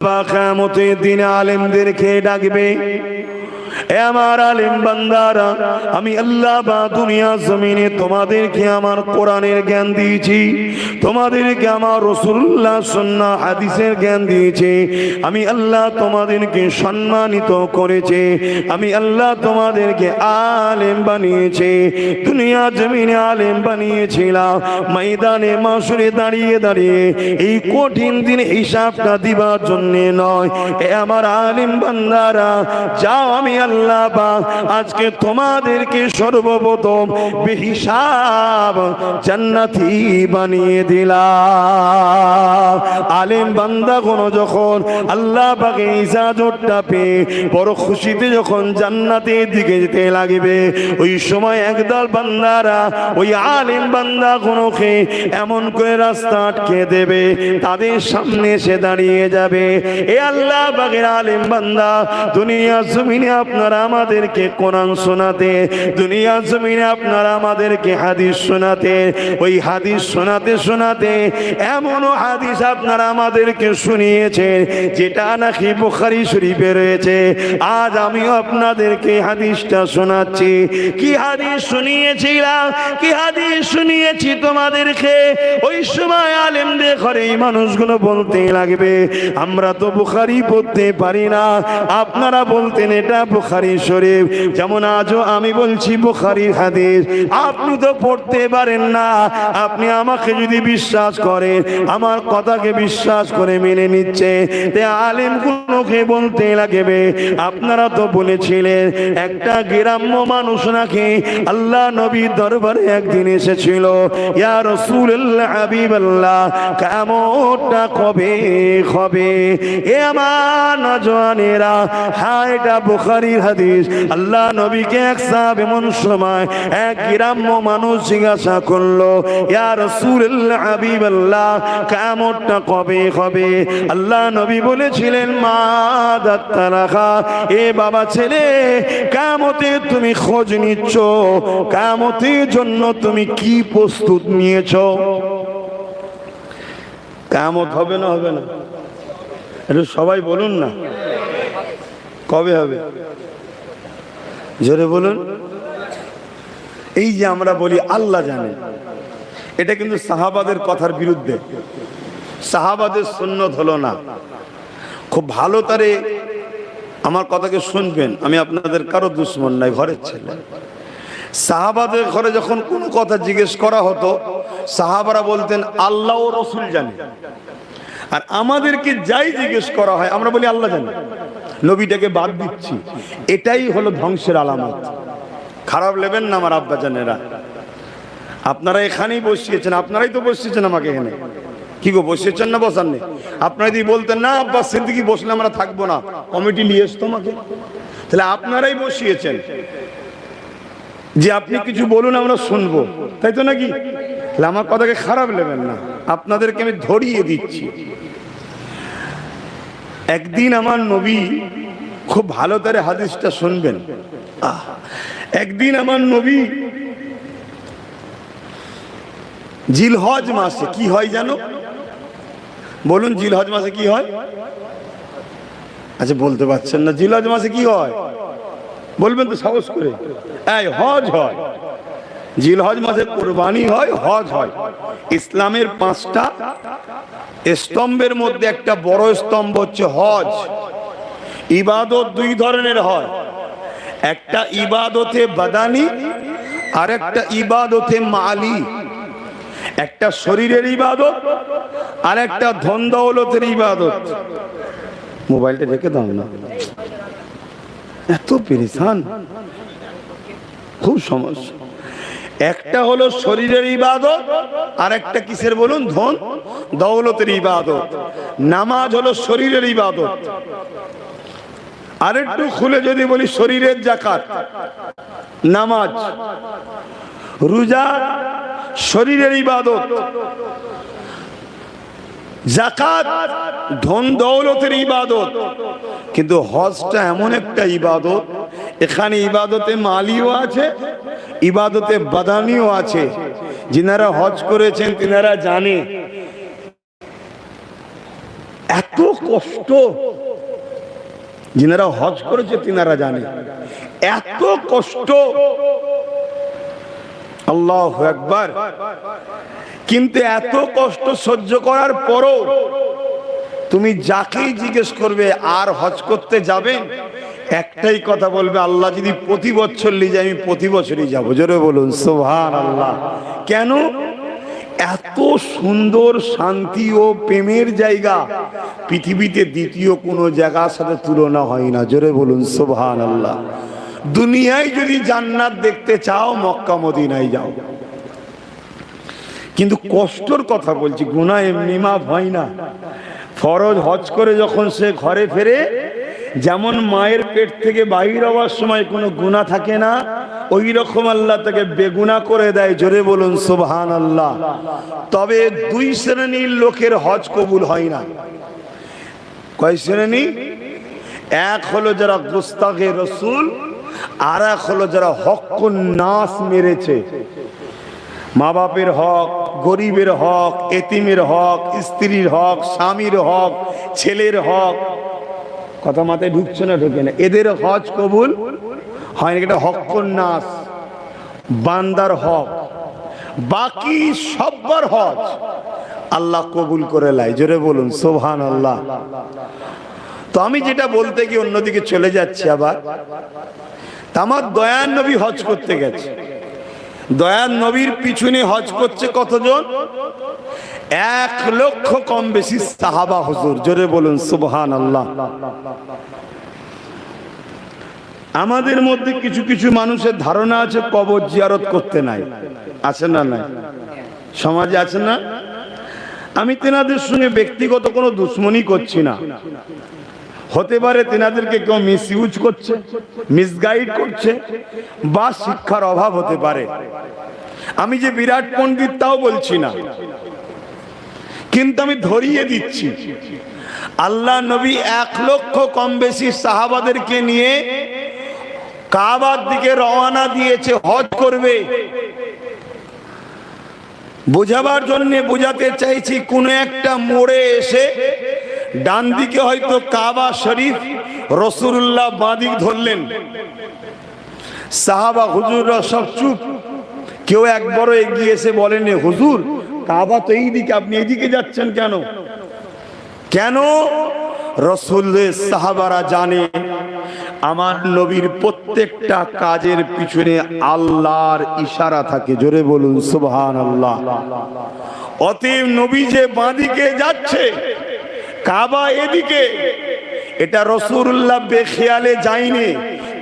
কিয়ামতের দিনে আলেমদেরকে ডাকবে, এ আমার আলেম বান্দারা, আমি আল্লাহ বা দুনিয়া জমিনে তোমাদেরকে আমার কোরআনের জ্ঞান দিয়েছি, তোমাদেরকে আমার রাসূলুল্লাহ সুন্নাহ হাদিসের জ্ঞান দিয়েছি, আমি আল্লাহ তোমাদেরকে সম্মানিত করেছি, আমি আল্লাহ তোমাদেরকে আলেম বানিয়েছি, দুনিয়া জমিনে আলেম বানিয়েছিলাম ময়দানে মাশরে দাঁড়িয়ে দাঁড়িয়ে এই কঠিন দিনে হিসাবটা দিবার জন্য নয়। এ আমার আলেম বান্দারা, যাও আমি আল্লাহ পাক আজকে তোমাদেরকে সর্বপ্রথম বেহিসাব জান্নাতি বানিয়ে দিলাম। আলেম বান্দাগণ যখন আল্লাহ পাকের ইজাজতটা পেয়ে বড় খুশিতে যখন জান্নাতের দিকে যেতে লাগবে, ওই সময় একদল বান্দারা ওই আলেম বান্দাগণকে এমন করে রাস্তা আটকে দেবে, তাদের সামনে এসে দাঁড়িয়ে যাবে, এ আল্লাহ পাকের আলেম বান্দা, দুনিয়া জমিনে আপনারা আমাদেরকে কোরআন শোনাতে, দুনিয়া জমিনে আপনারা আমাদেরকে হাদিস শোনাতে, ওই হাদিস শোনাতে শোনাতে এমনও হাদিস আপনারা আমাদেরকে শুনিয়েছেন যেটা নাকি বুখারী শরীফে রয়েছে। আজ আমিও আপনাদেরকে হাদিসটা শোনাচ্ছি। কি হাদিস শুনিয়েছিলাম, কি হাদিস শুনিয়েছি তোমাদেরকে? ওই সময় আলেমদের ঘরে এই মানুষগুলো বলতে লাগবে, আমরা তো বুখারী পড়তে পারি না, আপনারা বলতেন এটা বুখারী শরীফ, যেমন আজও আমি বলছি বুখারীর হাদিস, আপনি তো পড়তে পারেন না, আপনি আমাকে যদি বিশ্বাস করেন, আমার কথাকে বিশ্বাস করে মেনে নিচ্ছে, তে আলেমগুলোকে বলতে লাগবে, আপনারা তো বলেছিলেন একটা গ্রাম্য মানুষ নাকি আল্লাহ নবীর দরবারে একদিন এসেছিল, ইয়া রাসূলুল্লাহ হাবিবাল্লাহ, কিয়ামতটা কবে হবে? এ আমার নওজওয়ানেরা, হ্যাঁ এটা বুখারীর হাদিস। আল্লাহ নবীকে এক সাহাবী এমন সময় এক গ্রাম্য মানুষ জিজ্ঞাসা করলো, ইয়া রাসূলুল্লাহ হাবিবাল্লাহ, কিয়ামতটা কবে হবে? আল্লাহ নবী বলেছিলেন, মাদাত্তারাখা, এ বাবা ছেলে, কিয়ামতে তুমি খোঁজ নিচ্ছ, কিয়ামতের জন্য তুমি কি প্রস্তুত নিয়েছো? কিয়ামত হবে না হবে না? এটা সবাই বলুন না, কবে হবে? জোরে বলুন। এই যে আমরা বলি আল্লাহ জানে, এটা কিন্তু সাহাবাদের কথার বিরুদ্ধে, সাহাবাদের সুন্নত হলো না। খুব ভালো তারে আমার কথাকে শুনবেন, আমি আপনাদের কারো দুশ্মন নাই, ঘরের ছেলে। সাহাবাদের ঘরে যখন কোনো কথা জিজ্ঞেস করা হতো, সাহাবারা বলতেন আল্লাহ ও রাসূল জানে, আর আমাদেরকে যাই জিজ্ঞেস করা হয় আমরা বলি আল্লাহ জানে, নবীটাকে বাদ দিচ্ছি। এটাই হলো ধ্বংসের আলামত। খারাপ নেবেন না আমার আব্বা জানেরা, আপনারা এখানেই বসিয়েছেন, আপনারাই তো বসিয়েছেন আমাকে এখানে। কি গো, বসিয়েছেন না বসান নেই? আপনারা যদি বলতেন না আব্বাস সিদ্দিকী বসলে আমরা থাকবো না, কমিটি নিয়ে এসতো আমাকে, তাহলে আপনারাই বসিয়েছেন যে আপনি কিছু বলুন আমরা শুনবো, তাই তো নাকি? তাহলে আমার কথাকে খারাপ নেবেন না, আপনাদেরকে আমি ধরিয়ে দিচ্ছি। একদিন আমার নবী, খুব ভালো করে হাদিসটা শুনবেন, একদিন আমার নবী জিলহজ মাসে, কি হয় জানো? বলুন, জিলহজ মাসে কি হয়? আচ্ছা বলতে পারছেন না, জিলহজ মাসে কি হয় বলবেন তো সাহস করে। এই হজ হয়, জিলহজ মাসে কুরবানি হয়, হজ হয়। ইসলামের 5টা স্তম্ভের মধ্যে একটা বড় স্তম্ভ হচ্ছে হজ। ইবাদত 2 ধরনের হয়, একটা ইবাদতে বাদানি আর একটা ইবাদতে মালি। একটা শরীরের ইবাদত আর একটা ধন দৌলতের ইবাদত। মোবাইলটা রেখে দাও না, এত পেরেশান, খুব সমস্যা। একটা হলো শরীরের ইবাদত আর একটা কিসের বলুন? ধন দৌলতের ইবাদত। নামাজ হলো শরীরের ইবাদত। আর একটু খুলে যদি বলি, শরীরের যাকাত, নামাজ, রোজা শরীরের ইবাদত, যাকাত ধন দৌলতের ইবাদত। কিন্তু হজটা এমন একটা ইবাদত, এখানে ইবাদতে মালিও আছে, ইবাদতে বাদানিও আছে। যিনারা হজ করেছেন তিনারা জানে এত কষ্ট যিনারা হজ করেছে তিনারা জানে, এত কষ্ট। আল্লাহু আকবার। কিন্তু এত কষ্ট সহ্য করার পরও তুমি যাকেই জিজ্ঞেস করবে আর হজ করতে যাবেন, একটাই কথা বলবে, আল্লাহ যদি প্রতি বছর নিয়ে যায় আমি প্রতি বছরই যাব। জোরে বলুন সুবহানাল্লাহ। কেন? এত সুন্দর শান্তি ও প্রেমের জায়গা পৃথিবীতে দ্বিতীয় কোনো জায়গার সাথে তুলনা হয় না। জোরে বলুন সুবহানাল্লাহ। দুনিয়ায় যদি জান্নাত দেখতে চাও মক্কা মদিনায় যাও। কিন্তু কষ্টর কথা বলছি, গুনাহ এমনি মাফ হয় না। ফরজ হজ করে যখন সে ঘরে ফেরে, যেমন মায়ের পেট থেকে বাহির হওয়ার সময় কোনো গুনাহ থাকে না, ওই রকম আল্লাহ তাকে বেগুনাহ করে দেয়। জোরে বলুন সুবহানাল্লাহ। তবে দুই শ্রেণীর লোকের হজ কবুল হয় না। কয় শ্রেণী? এক হলো যারা গুস্তাখে রাসূল, আর এক হলো যারা হক্কুন নাস মেরেছে। মা বাপের হক, গরিবের হক, এতিমের হক, স্ত্রীর হক, স্বামীর হক, ছেলের হক। কথা মাথায় ঢুকছে না? ঢুকে না। এদের হজ কবুল হয় না। এটা হক্কুন নাস, বান্দার হক। বাকি সবার হজ আল্লাহ কবুল করে লাই। জোরে বলুন সুবহানাল্লাহ। তো আমি যেটা বলতে গিয়ে অন্যদিকে চলে যাচ্ছি আবার। আমার দয়ার নবী হজ করতে গেছে। দয়ার নবীর পিছনে হজ করছে কতজন? 1 লক্ষ কম বেশি সাহাবা হুজুর। জোরে বলুন সুবহানাল্লাহ। আমাদের মধ্যে কিছু কিছু মানুষের ধারণা আছে কবর জিয়ারত করতে নাই। আছে না? নাই সমাজে আছে না? আমি তেনাদের সঙ্গে ব্যক্তিগত কোনো দুশ্মনী করছি না। হতে পারে তেনাদেরকে কেউ মিসইউজ করছে, মিসগাইড করছে, বা শিক্ষার অভাব হতে পারে। আমি যে বিরাট পণ্ডিত তাও বলছি না, কিন্তু আমি ধরিয়ে দিচ্ছি আল্লাহ নবী 1 লক্ষ কম বেশি সাহাবাদেরকে নিয়ে কাবার দিকে রওনা দিয়েছে হজ করবে। বোঝাবার জন্য বোঝাতে চাইছি, কোন একটা মোড়ে এসে ডান দিকে হয়তো কাবা শরীফ, রাসূলুল্লাহ বাঁ দিক ধরলেন, সাহাবা হুজুররা সব চুপ। কেউ একবারও এগিয়ে এসে বলেন, হুজুর কাবা তো এই দিকে, আপনি এইদিকে যাচ্ছেন কেন? কেন? রাসূলের সাহাবারা জানে আমার নবীর প্রত্যেকটা কাজের পিছনে আল্লাহর ইশারা থাকে। জোরে বলুন সুবহানাল্লাহ। অতএব নবী যে বাঁদিকে যাচ্ছে, কাবা এদিকে, এটা রাসূলুল্লাহ বেখেয়ালে যায়নি।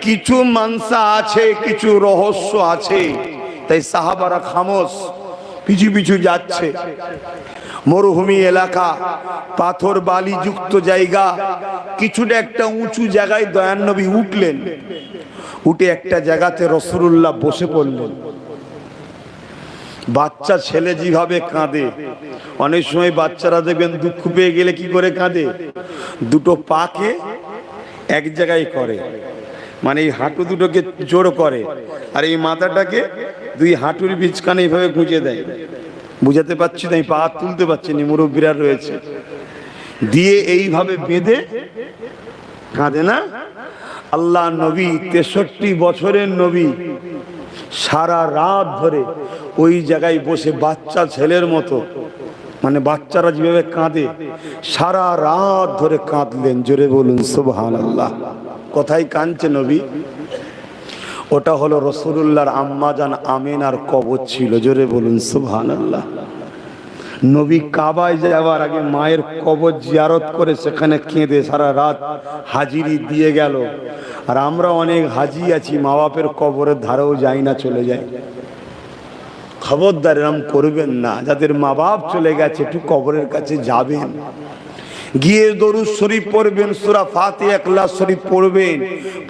কিছু মানসা আছে, কিছু রহস্য আছে, তাই সাহাবারা খামোশ পিছু পিছু যাচ্ছে। মরুভূমি এলাকা, পাথর বালি যুক্ত জায়গা, কিছুটা একটা উঁচু জায়গায় দয়ার নবী উঠলেন। উঠে একটা জায়গাতে রাসূলুল্লাহ বসে পড়লেন। বাচ্চা ছেলে যেভাবে কাঁদে, অনেক সময় বাচ্চারা দেখবেন দুঃখ পেয়ে গেলে কি করে কাঁদে, দুটো পাকে এক জায়গায় করে, মানে এই হাঁটু দুটোকে জোড় করে, আর এই মাথাটাকে দুই হাঁটুর বিচখানে এইভাবে গুঁজে দেয়। বুঝাতে পারছি না? পা তুলতে পারছি না, মুরব্বীরা রয়েছে, দিয়ে এইভাবে বেঁধে কাঁদে না? আল্লাহ নবী 63 বছরের নবী সারা রাত ধরে ওই জায়গায় বসে বাচ্চা ছেলের মতো, মানে বাচ্চারা যেভাবে কাঁদে সারা রাত ধরে কাঁদলেন। জোরে বলুন সুবহানাল্লাহ। কোথায় কাঁদছে নবী? ওটা হলো রাসূলুল্লাহর আম্মা জান আমিনার কবর ছিল। জোরে বলুন সুবহানাল্লাহ। নবী কাবায় যাওয়ার আগে মায়ের কবর জিয়ারত করে সেখানে কেঁদে সারা রাত হাজিরি দিয়ে গেল। আর আমরা অনেক হাজি আছি, মা বাপের কবরের ধারেও যাই না, চলে যাই। খবরদার এরম করবেন না। যাদের মা বাপ চলে গেছে একটু কবরের কাছে যাবেন, গিয়ে দরুদ শরীফ পড়বেন, সূরা ফাতিহা, ইখলাস শরীফ পড়বেন,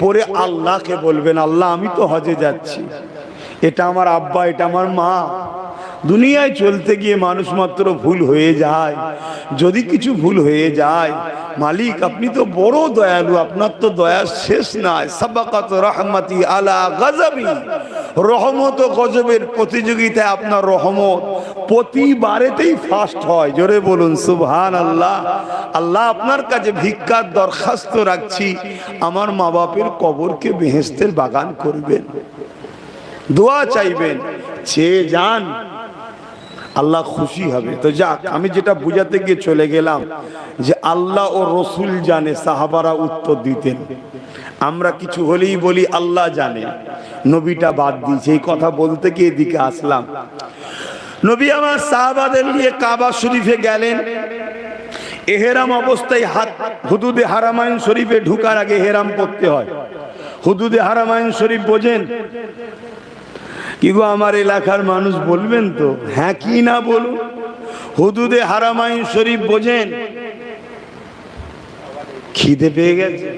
পড়ে আল্লাহকে বলবেন, আল্লাহ আমি তো হজে যাচ্ছি, এটা আমার আব্বা, এটা আমার মা। দুনিয়ায় চলতে গিয়ে মানুষ মাত্র ভুল হয়ে যায়। যদি কিছু ভুল হয়ে যায়, মালিক আপনি তো বড় দয়ালু, আপনার তো দয়া শেষ নাই। সাবাকাত রাহমাতি আলা গাযাবি, রহমত ও গজবের প্রতিযোগিতায় আপনার রহমত প্রতিবারেতেই ফার্স্ট হয়। জোরে বলুন সুবহানাল্লাহ। আল্লাহ আপনার কাছে ভিক্ষার দরখাস্ত রাখছি, আমার মা বাপের কবরকে বেহেশতের বাগান করবেন, দোয়া চাইবেন, চেয়ে যান, আল্লাহ খুশি হবে। তো যাক, আমি যেটা বুঝাতে গিয়ে চলে গেলাম যে আল্লাহ ও রসুল জানে, সাহাবারা উত্তর দিতেন। আমরা কিছু হলেই বলি আল্লাহ জানে, নবীটা বাদ দিয়েছে। এই কথা বলতে গিয়ে এদিকে আসলাম। নবী আমার সাহাবাদের নিয়ে কাবা শরীফে গেলেন। এহেরাম অবস্থায় হুদুদে হারামাইন শরীফে ঢুকার আগে এহেরাম করতে হয়। হুদুদে হারামাইন শরীফ বোঝেন কি গো? আমার এলাকার মানুষ বলবেন তো, হ্যাঁ কি না বলুন। হুদুদে হারামাইন শরীফ বোঝেন? খিদে পেয়ে গেছে।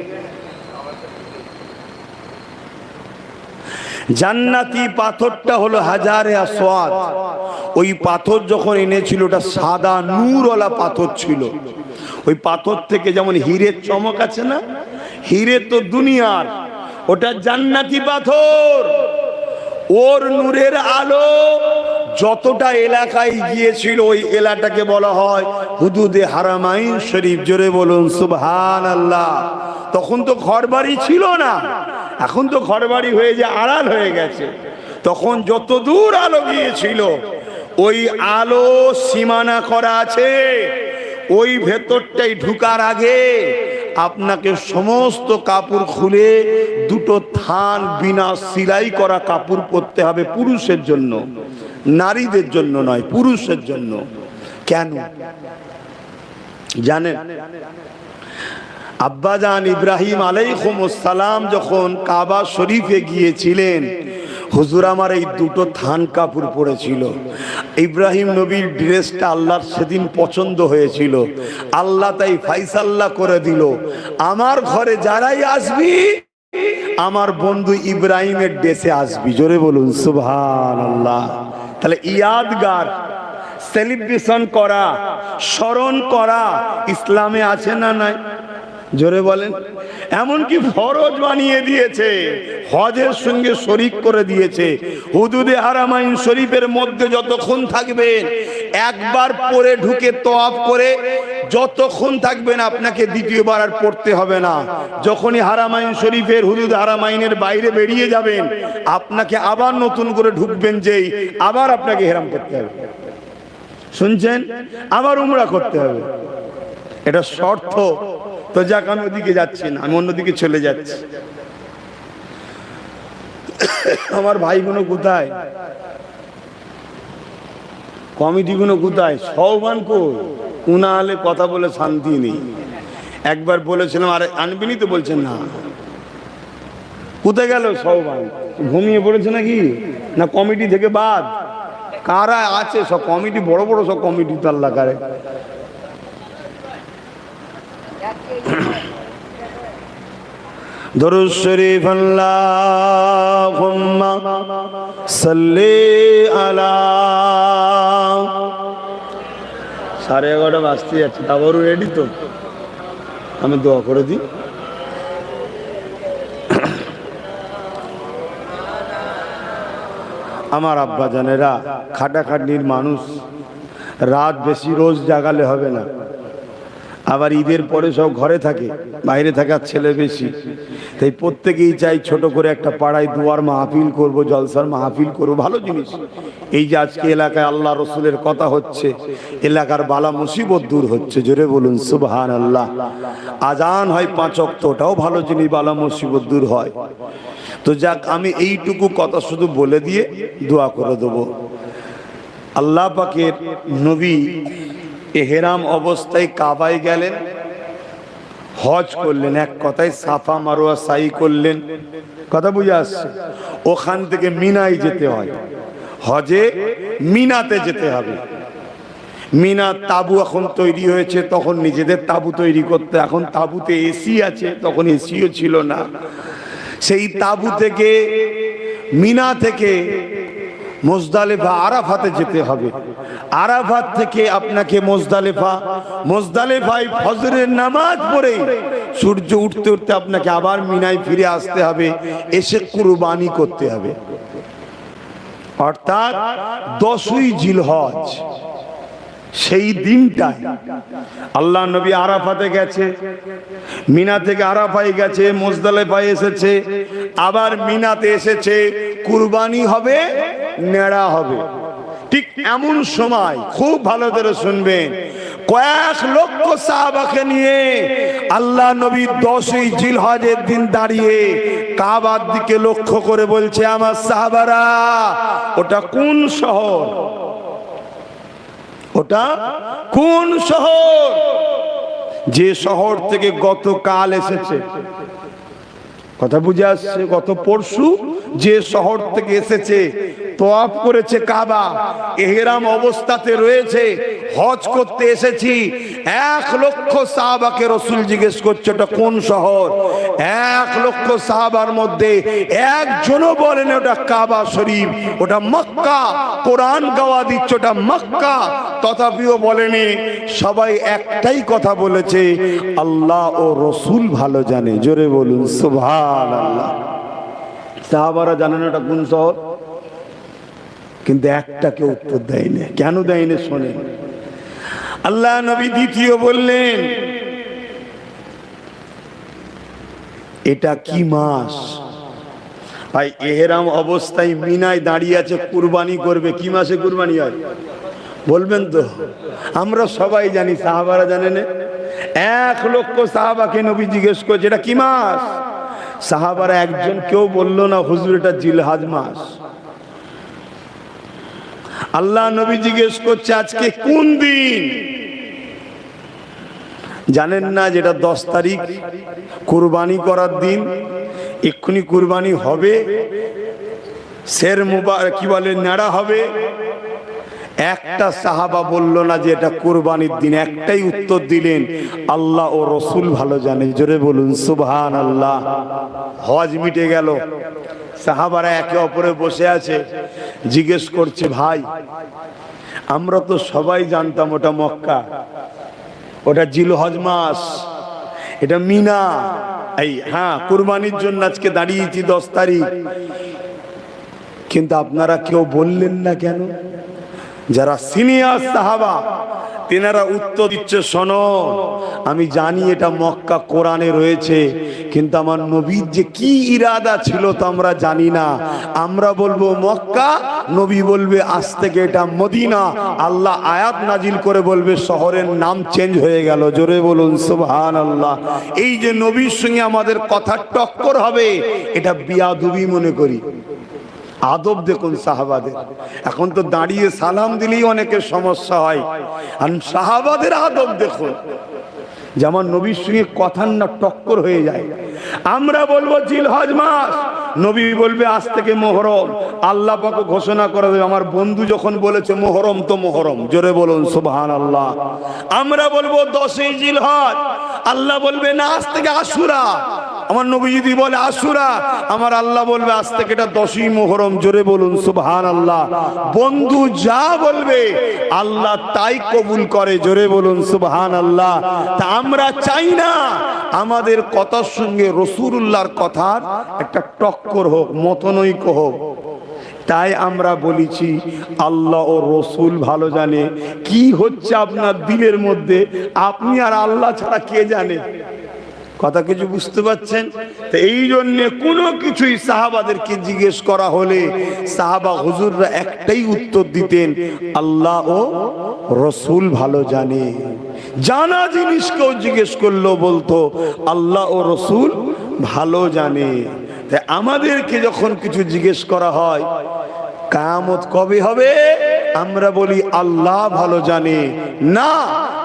জান্নাতি পাথরটা হলো হাজারে আসওয়াদ। ওই পাথর যখন এনেছিল ওটা সাদা নূরওয়ালা পাথর ছিল। ওই পাথর থেকে যেমন হীরের চমক আছে না, হীরে তো দুনিয়ার, ওটা জান্নাতি পাথর। ওর নূরের আলো যতটা এলাকায় গিয়েছিল ওই এলাকাটাকে বলা হয় হুদুদে হারামাইন শরীফ। জোরে বলুন সুবহানাল্লাহ। তখন তো ঘরবাড়ি ছিল না, এখন তো ঘরবাড়ি হয়ে যে আড়াল হয়ে গেছে। তখন যত দূর আলো গিয়েছিল ওই আলো সীমানা করা আছে। ওই ভেতরটাই ঢুকার আগে আপনাকে সমস্ত কাপড় খুলে দুটো থান বিনা সিলাই করা কাপড় পরতে হবে, পুরুষের জন্য, নারীদের জন্য নয়, পুরুষের জন্য। কেন জানেন? আব্বাজান ইব্রাহিম আলাইহিস সালাম যখন কাবা শরীফে গিয়েছিলেন, হুজুর আমার এই দুটো থান কাপড় পরেছিল। ইব্রাহিম নবীর ড্রেসটা আল্লাহর সেদিন পছন্দ হয়েছিল। আল্লাহ তাই ফাইসাল্লা করে দিল, আমার ঘরে যারাই আসবি আমার বন্ধু ইব্রাহিমের ড্রেসে আসবি। জোরে বলুন সুবহানাল্লাহ। তাহলে ইয়াদগার, সেলিব্রেশন করা, স্মরণ করা ইসলামে আছে না নাই? জোরে বলেন। এমনকি ফরজ বানিয়ে দিয়েছে, হজের সঙ্গে শরীক করে দিয়েছে। হুদুদে হারামাইন শরীফের মধ্যে যতক্ষণ থাকবেন, একবার পরে ঢুকে তওয়াফ করে যতক্ষণ থাকবেন আপনাকে দ্বিতীয়বার আর পড়তে হবে না। যখনই হারামাইন শরীফের হুদুদ হারামাইনের বাইরে বেরিয়ে যাবেন, আপনাকে আবার নতুন করে ঢুকবেন, যেই আবার আপনাকে হেরাম করতে হবে। শুনছেন? আবার উমরা করতে হবে, এটা শর্ত। তো যাক, আমি ওদিকে যাচ্ছি না, আমি অন্যদিকে চলে যাচ্ছি। আমার ভাইগুলো কোথায়? কমিটিগুলো কোথায়? সৌবান কো উনা আলে কথা বলে শান্তি নেই। একবার বলেছিলাম আরে আনবিনি, তো বলছেন না। কোথায় গেল সৌবান? ঘুমিয়ে পড়েছে নাকি? না কমিটি থেকে বাদ? কারা আছে? সব কমিটি, বড় বড় সব কমিটি তো আল্লাহ করে। দরুদ শরীফ আল্লাহুম্মা সাল্লি আলা। 11:30 বাজতে যাচ্ছে, তারপর রেডি তো? আমি দোয়া করে দিই। আমার আব্বা জানেরা খাটাখাটনির মানুষ, রাত বেশি রোজ জাগালে হবে না। আবার ঈদের পরে সব ঘরে থাকে, বাইরে থাকার ছেলে বেশি। তাই প্রত্যেকেই চাই ছোট করে একটা পাড়ায় দুয়ার মাহফিল করব, জলসার মাহফিল করব। ভালো জিনিস। এই যে আজকে এলাকায় আল্লাহ রসুলের কথা হচ্ছে, এলাকার বালা মুসিবত দূর হচ্ছে। জোরে বলুন সুবহানাল্লাহ। আজান হয় 5 ওয়াক্ত, ওটাও ভালো জিনিস, বালা মুসিবত দূর হয়। তো যাক, আমি এইটুকু কথা শুধু বলে দিয়ে দোয়া করে দেবো। আল্লাহ পাকের নবী এহেরাম অবস্থায় কাবায় গেলেন, হজ করলেন, এক কথায় সাফা মারোয়া সাই করলেন। কথা বুঝে আসছে? ওখান থেকে মিনায় যেতে হয়, হজে মিনাতে যেতে হবে। মিনা তাবু এখন তৈরি হয়েছে, তখন নিজেদের তাবু তৈরি করতে। এখন তাবুতে এসি আছে, তখন এসিও ছিল না। সেই তাবু থেকে, মিনা থেকে মুজদালিফা আরাফাতে যেতে হবে। আরাফাত থেকে আপনাকে মুজদালিফায় ফজরের নামাজ পড়ে সূর্য উঠতে উঠতে আপনাকে আবার মিনায় ফিরে আসতে হবে, এসে কুরবানি করতে হবে। অর্থাৎ 10ই জিলহজ, সেই দিনটায় আল্লাহ নবী আরাফাতে গেছে, মিনা থেকে আরাফায় গেছে, মুজদালিফায় এসেছে, আবার মিনাতে এসেছে, কুরবানি হবে, নেড়া হবে। ঠিক এমন সময় খুব ভালো করে শুনবেন, কয়েক লক্ষ সাহাবাকে নিয়ে আল্লাহ নবী 10ই জিলহজের দিন দাঁড়িয়ে কাবার দিকে লক্ষ্য করে বলছে, আমার সাহাবারা, ওটা কোন শহর? ওটা কোন শহর? যে শহর থেকে গতকাল এসেছে, কথা বুঝে আসছে, গত পরশু যে শহর থেকে এসেছে, তওয়াফ করেছে কাবা, ইহরাম অবস্থাতে রয়েছে, হজ করতে এসেছি। 1 লক্ষ সাহাবাকে রাসূল জিজ্ঞেস করছে ওটা কোন শহর? 1 লক্ষ সাহাবার মধ্যে একজনও বলেন ওটা কাবা শরীফ, ওটা মক্কা। কোরআন গাওয়া দিচ্ছে ওটা মক্কা, তথাপিও বলেনি। সবাই একটাই কথা বলেছে, আল্লাহ ও রাসূল ভালো জানে। জোরে বলুন সুবহানাল্লাহ। সাহাবারা জানেন ওটা কোন শহর, কিন্তু একটাকে উত্তর দেয়নি। কেন দেয়নি শোনেন। আল্লাহ নবী দ্বিতীয় বললেন, এটা কি মাস? ভাই ইহরাম অবস্থায় মিনায় দাঁড়িয়ে আছে, কুরবানি করবে। কি মাসে কুরবানি হয় বলবেন তো? আমরা সবাই জানি, সাহাবারা জানেন। 1 লক্ষ সাহাবাকে নবী জিজ্ঞেস করছে এটা কি মাস? সাহাবারা একজন কেউ বললো না হুজুর এটা জিলহজ মাস। আল্লাহ নবী জিজ্ঞেস করছে আজকে কোন দিন? জানেন না যেটা 10 তারিখ কুরবানি করার দিন, এক্ষুনি কুরবানি হবে, শের মুবারক কি বলে নেড়া হবে। একটা সাহাবা বলল না যে এটা কুরবানির দিন, একটাই উত্তর দিলেন, আল্লাহ ও রাসূল ভালো জানে। জোরে বলুন সুবহানাল্লাহ। হজ মিটে গেল, সাহাবারা একে অপরে বসে আছে, জিজ্ঞেস করছে ভাই আমরা তো সবাই জানতাম ওটা মক্কা, ওটা জিলহজ মাস, এটা মিনা, এই হ্যাঁ কুরবানির জন্য আজকে দাঁড়িয়েছি 10 তারিখ, কিন্তু আপনারা কেউ বললেন না কেন? যারা সিনিয়র সাহাবা তেনারা উত্তর দিচ্ছে, শোনো আমি জানি এটা মক্কা কোরআনে রয়েছে, কিন্তু আমার নবীর যে কি ইরাদা ছিল তো আমরা জানি না। আমরা বলবো মক্কা, নবী বলবে আজ থেকে এটা মদিনা, আল্লাহ আয়াত নাজিল করে বলবে শহরের নাম চেঞ্জ হয়ে গেল। জোরে বলুন সুবহানাল্লাহ। এই যে নবীর সঙ্গে আমাদের কথা টক্কর হবে, এটা বিয়াদবি মনে করি। আদব দেখুন সাহাবাদের। এখন তো দাঁড়িয়ে সালাম দিলেই অনেকের সমস্যা হয়, আর সাহাবাদের আদব দেখুন, যেমন নবীর সঙ্গে কথার না টক্কর হয়ে যায়। আমরা বলবো জিলহজ মাস, নবী বলবে আজ থেকে মুহররম, আল্লাহ পাক ঘোষণা করে দেবে আমার বন্ধু যখন বলেছে মুহররম তো মুহররম। জোরে বলুন সুবহানাল্লাহ। আমরা বলবো 10ই জিলহজ, আল্লাহ বলবে না আজ থেকে আশুরা। আমার নবী যদি বলে আশুরা, আমার আল্লাহ বলবে আজ থেকে এটা 10ই মুহররম। জোরে বলুন সুবহানাল্লাহ। বন্ধু যা বলবে আল্লাহ তাই কবুল করে। জোরে বলুন সুবহানাল্লাহ। তা আমরা চাই না আমাদের কথার সঙ্গে রাসূলুল্লাহর কথার একটা টক্কর হোক, মতনৈক্য হোক। তাই আমরা বলেছি আল্লাহ ও রাসূল ভালো জানে কি হচ্ছে আপনার দিলের মধ্যে, আপনি আর আল্লাহ ছাড়া কে জানে? কথা কিছু বুঝতে পারছেন? তো এই জন্য কোনো কিছুই সাহাবাদেরকে জিজ্ঞেস করা হলে সাহাবা হুজুররা একটাই উত্তর দিতেন, আল্লাহ ও রাসূল ভালো জানে। জানা জিনিসকেও জিজ্ঞেস করলো বলতো আল্লাহ ও রাসূল ভালো জানে। তাই আমাদেরকে যখন কিছু জিজ্ঞেস করা হয় কিয়ামত কবে হবে, আমরা বলি আল্লাহ ভালো জানে। না,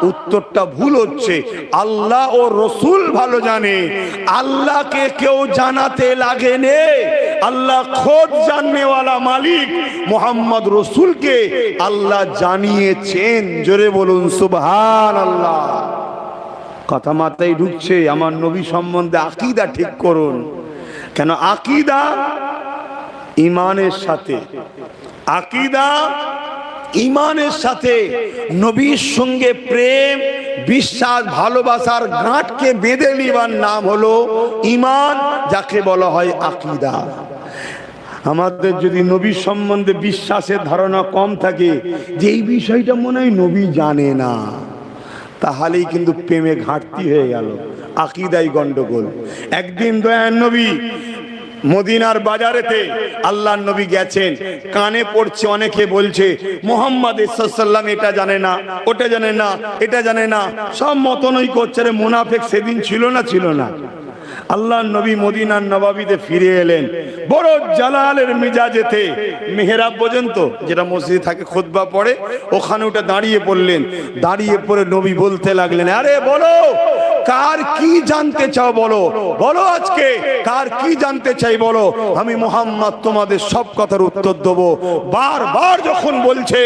উত্তরটা ভুল হচ্ছে, আল্লাহ ও রাসূল ভালো জানে। আল্লাহকে কেউ জানাতে লাগে নে, আল্লাহ খোদ জাননেওয়ালা মালিক মুহাম্মদ রাসূলকে আল্লাহ জানিয়েছেন। জোরে বলুন সুবহানাল্লাহ। কথা মাথায় ঢুকছে? আমার নবী সম্বন্ধে আকীদা ঠিক করুন। কেন আকীদা ঈমানের সাথে, আকীদা ঈমানের সাথে নবীর সঙ্গে প্রেম বিশ্বাস ভালোবাসার গাঁটকে বেঁধে নেবার নাম হলো ঈমান, যাকে বলা হয় আকীদা। আমাদের যদি নবী সম্বন্ধে বিশ্বাসের ধারণা কম থাকে যে এই বিষয়টা মনে হয় নবী জানে না, তাহলেই কিন্তু প্রেমে ঘাটতি হয়ে গেল, আকীদায় গন্ডগোল। একদিন দয়ার নবী মদিনার বাজারেতে আল্লাহর নবী গেছেন, কানে পড়ছে, অনেকে বলছে মুহাম্মদ সাল্লাল্লাহু এটা জানে না, ওটা জানে না, এটা জানে না, সব মতনই করছে। রে মুনাফিক সেদিন ছিল না? ছিল না? আল্লাহর নবী মদিনার নবাবিতে ফিরে এলেন বড় জালালের মিজাজেতে, মেহরাব পর্যন্ত যেটা মসজিদে থাকে খুতবা পড়ে, ওখানে উঠে দাঁড়িয়ে পড়লেন। দাঁড়িয়ে পড়ে নবী বলতে লাগলেন, আরে বলো কার কি জানতে চাও, বলো বলো, আজকে কার কি জানতে চাই বলো, আমি মুহাম্মদ তোমাদের সব কথার উত্তর দেব। বারবার যখন বলছে,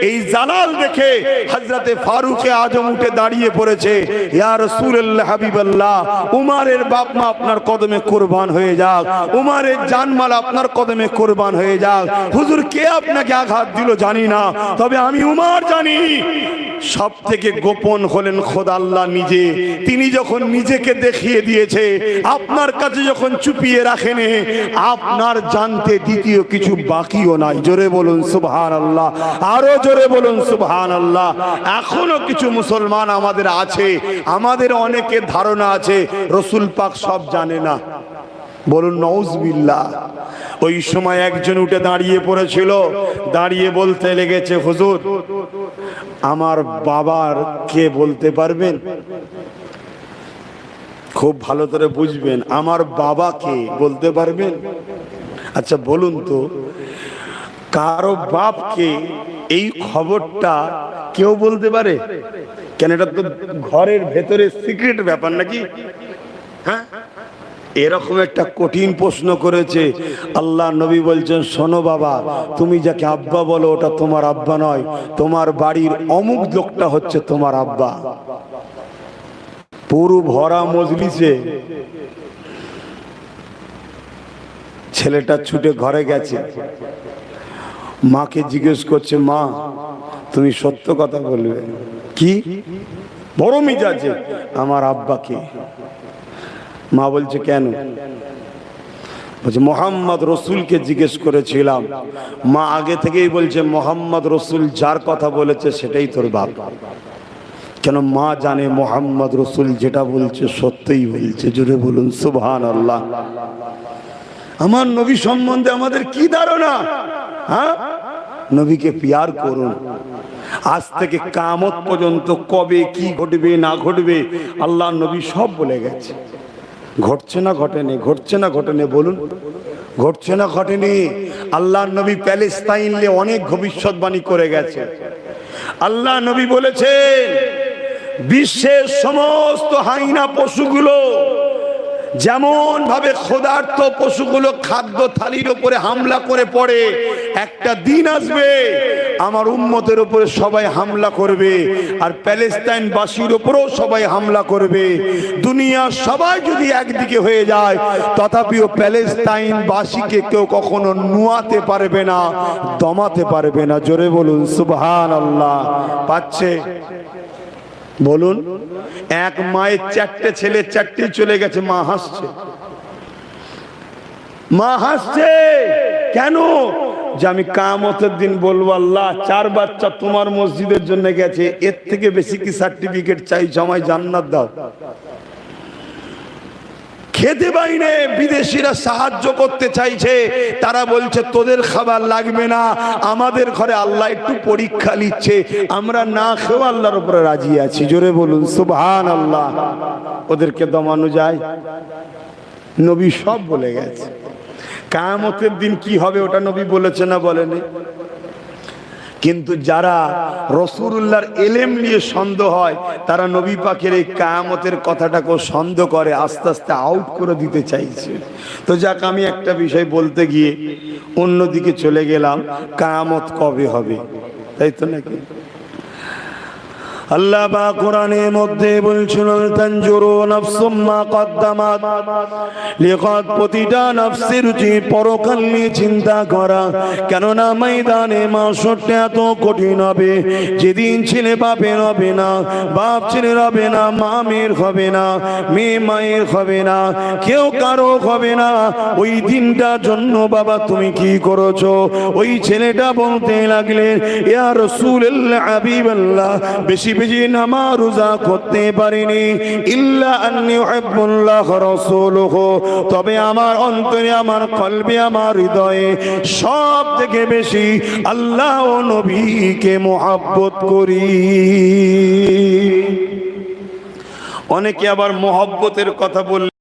এই জালাল দেখে হযরতে ফারুকে আজম উঠে দাঁড়িয়ে পড়েছে, ইয়া রাসূলুল্লাহ হাবিবাল্লাহ, উমারের বাপ মা আপনার কদমে কুরবান হয়ে যাক, উমারের জানমাল আপনার কদমে কুরবান হয়ে যাক। হুজুর কে আপনাকে আঘাত দিল জানি না, তবে আমি উমার জানি। সব থেকে গোপন হলেন খোদা আল্লাহ নিজে। তিনি যখন নিজেকে দেখিয়ে দিয়েছে, আপনার কাছে যখন চুপিয়ে রাখেন, আপনার জানতে দ্বিতীয় কিছু বাকিও নাই। জোরে বলুন সুবহানাল্লাহ, আরো জোরে বলুন সুবহানাল্লাহ। এখনো কিছু মুসলমান আমাদের আছে, আমাদের অনেকের ধারণা আছে রাসূল পাক সব জানে না। বলুন নাউজুবিল্লাহ। ওই সময় একজন উঠে দাঁড়িয়ে পড়েছিল, দাঁড়িয়ে বলতে লেগেছে, হুজুর আমার বাবার কে বলতে পারবেন? খুব ভালো করে বুঝবেন, আমার বাবা কে বলতে পারবেন? আচ্ছা বলুন তো, কারো বাপকে এই খবরটা কেউ বলতে পারে? কেন এটা তো ঘরের ভেতরে সিক্রেট ব্যাপার নাকি? হ্যাঁ, এরকম একটা কঠিন প্রশ্ন করেছে। আল্লাহ নবী বলছেন, শোনো বাবা, তুমি যাকে আব্বা বলো ওটা তোমার আব্বা নয়, তোমার বাড়ির অমুক লোকটা হচ্ছে তোমার আব্বা। পুরো ভরা মজলিসে ছেলেটা ছুটে ঘরে গেছে, মাকে জিজ্ঞেস করছে, মা তুমি সত্য কথা বলবে? কি? বড় মিজাজে, আমার আব্বাকে। মা বলছে কেন? বলছে মোহাম্মদ রসুলকে জিজ্ঞেস করেছিলাম। মা আগে থেকেই বলছে মোহাম্মদ রসুল যার কথা বলেছে সেটাই তোর বাপ। কেন? মা জানে মোহাম্মদ রসুল যেটা বলছে সত্যই বলছে। জোরে বলুন সুবহানাল্লাহ। আমার নবী সম্বন্ধে আমাদের কি ধারণা? হ্যাঁ, নবীকে পিয়ার করুন। আজ থেকে কিয়ামত পর্যন্ত কবে কি ঘটবে না ঘটবে আল্লাহ নবী সব বলে গেছে। ঘটছে না ঘটেনি? ঘটছে না ঘটেনি? বলুন, ঘটছে না ঘটেনি? আল্লাহ নবী প্যালেস্তাইনে অনেক ভবিষ্যৎবাণী করে গেছে। আল্লাহ নবী বলেছেন, বিশ্বের সমস্ত হাইনা পশুগুলো যেমন ভাবে ক্ষুধার্ত পশুগুলো খাদ্য থালির উপরে হামলা করে পড়ে, একটা দিন আসবে আমার উম্মতের উপরে সবাই হামলা করবে, আর প্যালেস্তাইনবাসীর উপরেও সবাই হামলা করবে। দুনিয়া সবাই যদি একদিকে হয়ে যায়, তথাপিও প্যালেস্তাইনবাসীকে কেউ কখনো নুয়াতে পারবে না, দমাতে পারবে না। জোরে বলুন সুবহানাল্লাহ। পাচ্ছে? বলুন, এক মায়ের 4টে ছেলে, 4টেই চলে গেছে, মা হাসছে। মা হাসছে কেন? যে আমি কিয়ামতের দিন বলবো, আল্লাহ 4 বাচ্চা তোমার মসজিদের জন্য গেছে, এর থেকে বেশি কি সার্টিফিকেট চাই? আমায় জান্নাত দাও। খেতে পাইনে, বিদেশিরা সাহায্য করতে চাইছে, তারা বলছে তোদের খাবার লাগবে না, আমাদের ঘরে আল্লাহ একটু পরীক্ষা নিচ্ছে, আমরা না খেয়েও আল্লাহর উপরে রাজি আছি। জোরে বলুন সুবহানাল্লাহ। ওদেরকে দমানো যায়? নবী সব বলে গেছে। কিয়ামতের দিন কি হবে ওটা নবী বলেছে না বলেনি? কিন্তু যারা রাসূলুল্লাহর ইলম নিয়ে সন্দেহ হয়, তারা নবী পাকের এই কিয়ামতের কথাটাকে সন্দেহ করে, আস্তে আস্তে আউট করে দিতে চাইছে। তো যাক, আমি একটা বিষয় বলতে গিয়ে অন্যদিকে চলে গেলাম। কিয়ামত কবে হবে, তাই তো নাকি? আল্লাহ পাক কোরআনের মধ্যে বলছেন তানজুরু নাফসুম মা কদ্দামাত লিগাদ, প্রতিটা নফসের যে পরকাল নিয়ে চিন্তা করা, কেননা ময়দানে মাশরটা এত কঠিন হবে, যেদিন ছেলে বাপের হবে না, বাপ ছেলের হবে না, মা মেয়ের হবে না, মেয়ে মায়ের হবে না, কেউ কারো হবে না। ওই দিনটার জন্য বাবা তুমি কি করেছো? ওই ছেলেটা বলতে লাগলেন, ইয়া রাসূলুল্লাহ হাবিবাল্লাহ, বেশি বেশি নামাজ রোজা করতে পারিনি, ইল্লা আন্নী উহিব্বুল্লাহ রাসূলুহু, তবে আমার অন্তরে, আমার কলবে, আমার হৃদয়ে সব থেকে বেশি আল্লাহ ও নবীকে মহব্বত করি। অনেকে আবার মহব্বতের কথা বললে